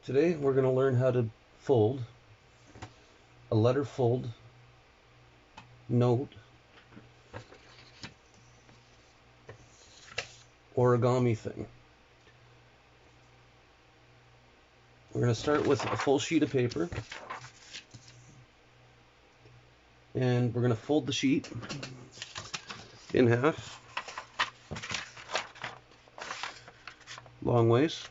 Today we're going to learn how to fold a letterfold note origami thing. We're going to start with a full sheet of paper, and we're going to fold the sheet in half, long ways.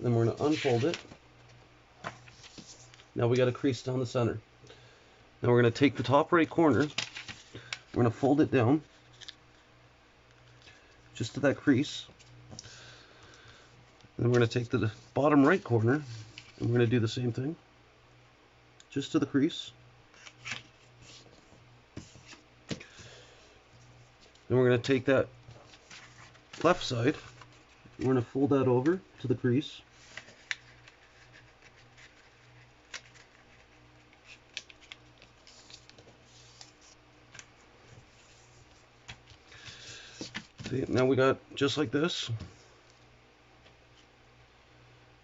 Then we're going to unfold it. Now we got a crease down the center. Now we're going to take the top right corner, we're going to fold it down just to that crease. Then we're going to take the bottom right corner and we're going to do the same thing, just to the crease. Then we're going to take that left side, we're going to fold that over to the crease. See, now we got just like this.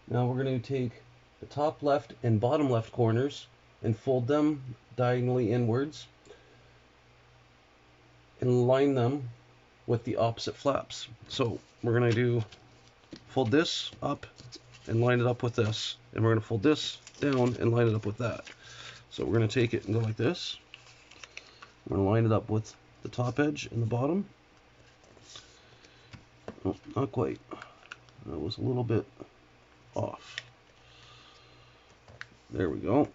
Now we're going to take the top left and bottom left corners and fold them diagonally inwards and line them with the opposite flaps. So we're going to fold this up and line it up with this, and we're going to fold this down and line it up with that. So we're going to take it and go like this. We're going to line it up with the top edge and the bottom. Oh, not quite. That was a little bit off. There we go.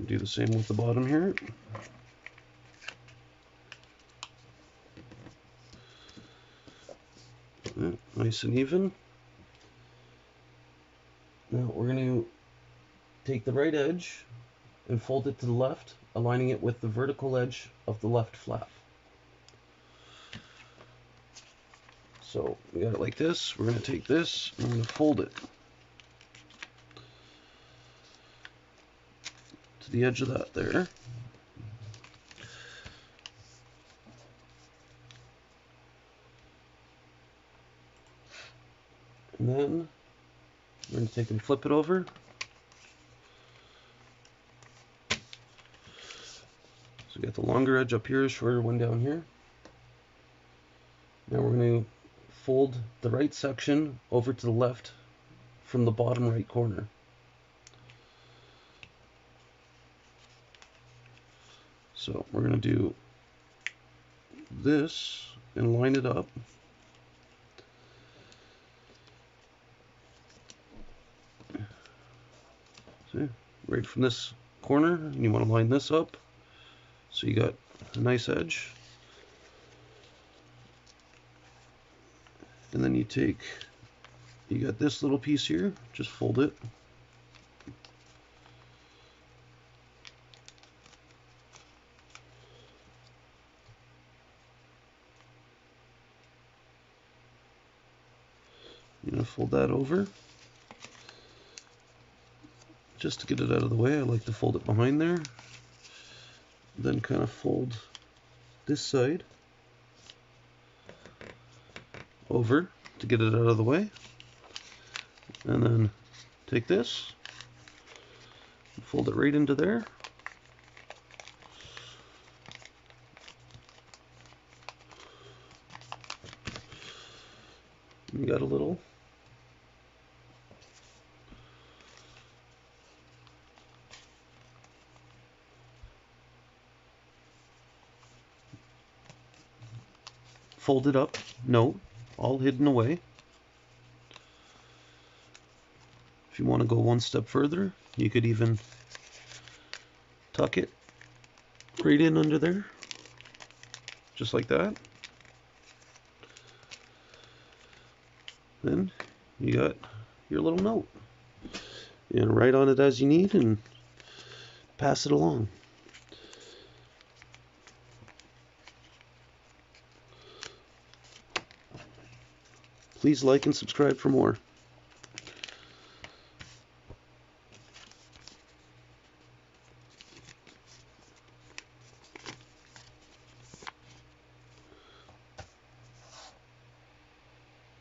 Do the same with the bottom here. Nice and even. Now we're going to take the right edge and fold it to the left, aligning it with the vertical edge of the left flap. So we got it like this. We're going to take this and we're going to fold it to the edge of that there. And then we're going to take and flip it over. So we got the longer edge up here, shorter one down here. Now we're going to fold the right section over to the left from the bottom right corner. So we're going to do this and line it up. See, right from this corner, and you want to line this up so you got a nice edge. And then you got this little piece here, just fold it. You're going to fold that over. Just to get it out of the way, I like to fold it behind there. Then kind of fold this side over to get it out of the way. And then take this, and fold it right into there. And you got a little folded up note, all hidden away. If you want to go one step further, you could even tuck it right in under there, just like that. Then you got your little note. You write on it as you need and pass it along. Please like and subscribe for more.